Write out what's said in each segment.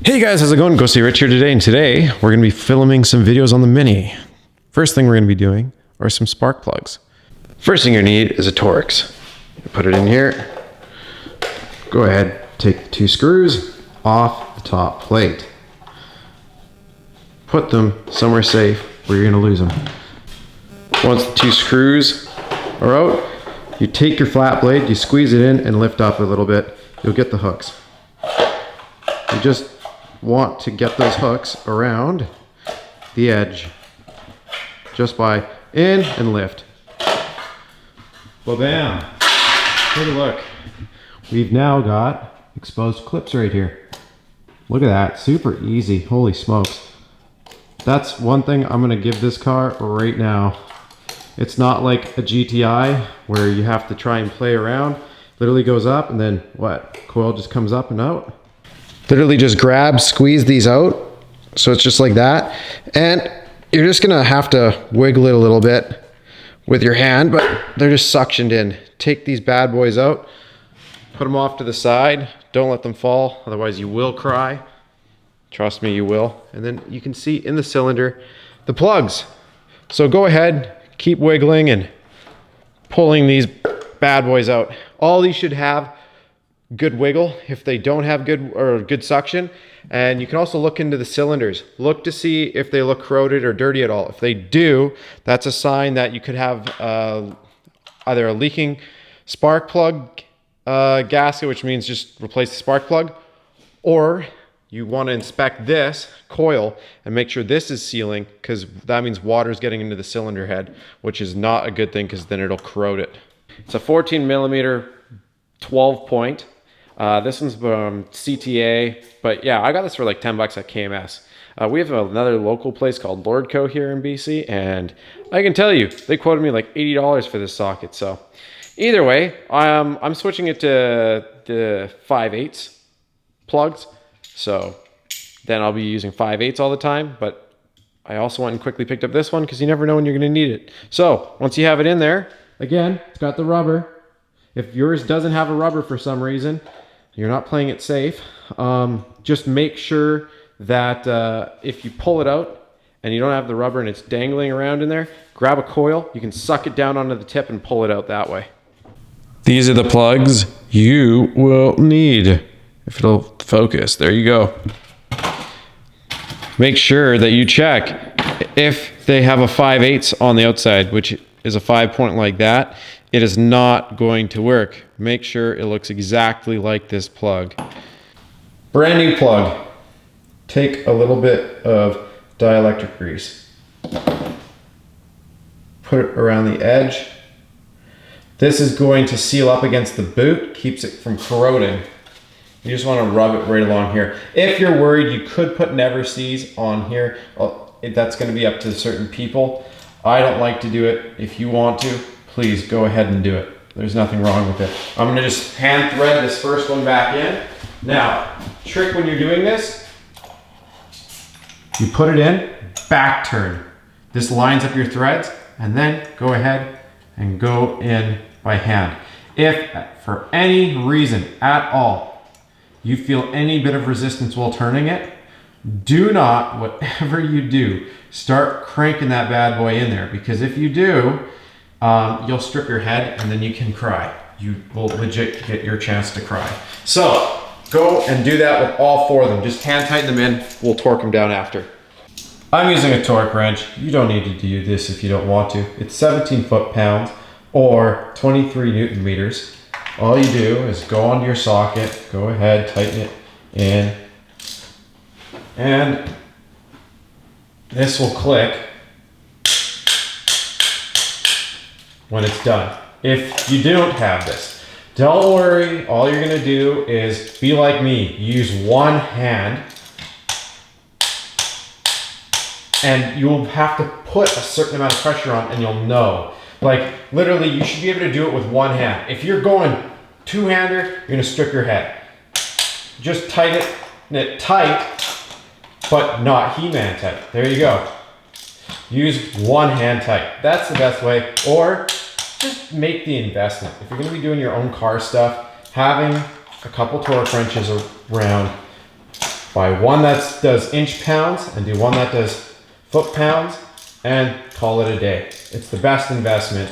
Hey guys, how's it going? Ghosty Rich here today, and today we're going to be filming some videos on the Mini. First thing we're going to be doing are some spark plugs. First thing you need is a Torx. Put it in here. Go ahead, take the two screws off the top plate. Put them somewhere safe where you're going to lose them. Once the two screws are out, you take your flat blade, you squeeze it in and lift up a little bit. You'll get the hooks. You just want to get those hooks around the edge just by in and lift. Well, bam. Take a look. We've now got exposed clips right here. Look at that. Super easy. Holy smokes. That's one thing I'm going to give this car right now. It's not like a GTI where you have to try and play around. Literally goes up and then what? Coil just comes up and out. Literally just grab, squeeze these out. So it's just like that. And you're just gonna have to wiggle it a little bit with your hand, but they're just suctioned in. Take these bad boys out, put them off to the side. Don't let them fall, otherwise you will cry. Trust me, you will. And then you can see in the cylinder, the plugs. So go ahead, keep wiggling and pulling these bad boys out. All these should have good wiggle if they don't have good suction. And you can also look into the cylinders. Look to see if they look corroded or dirty at all. If they do, that's a sign that you could have either a leaking spark plug gasket, which means just replace the spark plug, or you want to inspect this coil and make sure this is sealing, because that means water is getting into the cylinder head, which is not a good thing because then it'll corrode it. It's a 14 millimeter 12 point. This one's from CTA, but yeah, I got this for like 10 bucks at KMS. We have another local place called Lordco here in BC, and I can tell you, they quoted me like $80 for this socket. So either way, I'm switching it to the 5/8 plugs. So then I'll be using 5/8 all the time, but I also went and quickly picked up this one because you never know when you're gonna need it. So once you have it in there, again, it's got the rubber. If yours doesn't have a rubber for some reason, you're not playing it safe. Just make sure that if you pull it out and you don't have the rubber and it's dangling around in there, grab a coil. You can suck it down onto the tip and pull it out that way. These are the plugs you will need. If it'll focus, there you go. Make sure that you check if they have a 5/8 on the outside, which is a 5-point like that. It is not going to work. Make sure it looks exactly like this plug. Brand new plug. Take a little bit of dielectric grease. Put it around the edge. This is going to seal up against the boot, keeps it from corroding. You just want to rub it right along here. If you're worried, you could put Never Seas on here. That's going to be up to certain people. I don't like to do it. If you want to, please go ahead and do it. There's nothing wrong with it. I'm gonna just hand thread this first one back in. Now, trick when you're doing this, you put it in, back turn. This lines up your threads, and then go ahead and go in by hand. If for any reason at all, you feel any bit of resistance while turning it, do not, whatever you do, start cranking that bad boy in there, because if you do, you'll strip your head and then you can cry. You will legit get your chance to cry. So go and do that with all four of them. Just hand tighten them in. We'll torque them down after. I'm using a torque wrench. You don't need to do this if you don't want to. It's 17 foot-pounds or 23 Newton meters. All you do is go onto your socket, go ahead, tighten it in, and this will click when it's done. If you don't have this, don't worry. All you're gonna do is be like me. Use one hand, and you'll have to put a certain amount of pressure on, and you'll know. Like literally, you should be able to do it with one hand. If you're going two-hander, you're gonna strip your head. Just tighten it tight, but not He-Man tight. There you go. Use one hand tight. That's the best way. Or just make the investment. If you're going to be doing your own car stuff, having a couple torque wrenches around Buy one that does inch pounds and do one that does foot pounds and call it a day. It's the best investment.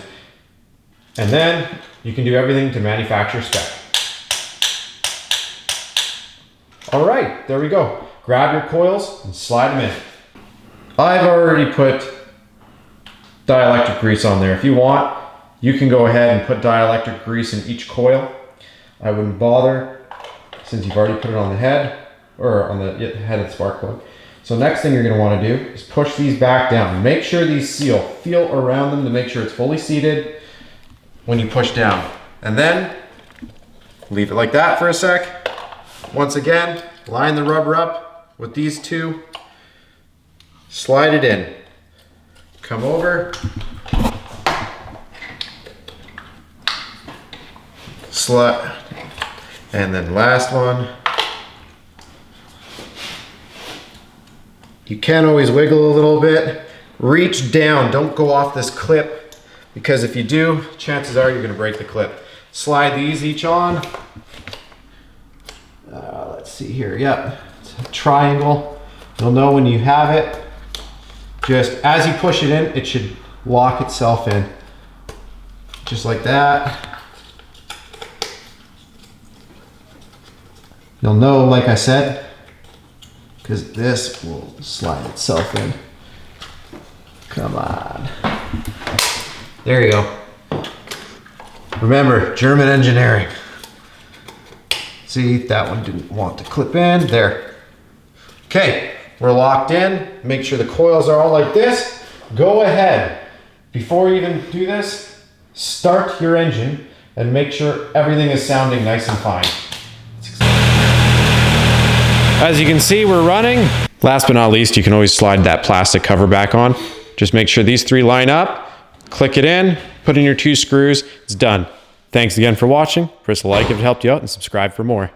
And then you can do everything to manufacturer spec. All right, there we go. Grab your coils and slide them in. I've already put dielectric grease on there. If you want, you can go ahead and put dielectric grease in each coil. I wouldn't bother since you've already put it on the head or on the head of the spark plug. So next thing you're going to want to do is push these back down. Make sure these seal. Feel around them to make sure it's fully seated when you push down. And then leave it like that for a sec. Once again, line the rubber up with these two. Slide it in. Come over. Slide. And then last one. You can always wiggle a little bit. Reach down, don't go off this clip, because if you do, chances are you're gonna break the clip. Slide these each on. Let's see here, yep, it's a triangle. You'll know when you have it. Just as you push it in, it should lock itself in. Just like that. You'll know, like I said, because this will slide itself in. Come on. There you go. Remember, German engineering. See, that one didn't want to clip in. There. Okay, we're locked in. Make sure the coils are all like this. Go ahead. Before you even do this, start your engine and make sure everything is sounding nice and fine. As you can see, we're running. Last but not least, you can always slide that plastic cover back on. Just make sure these three line up, click it in, put in your 2 screws, it's done. Thanks again for watching. Press a like if it helped you out and subscribe for more.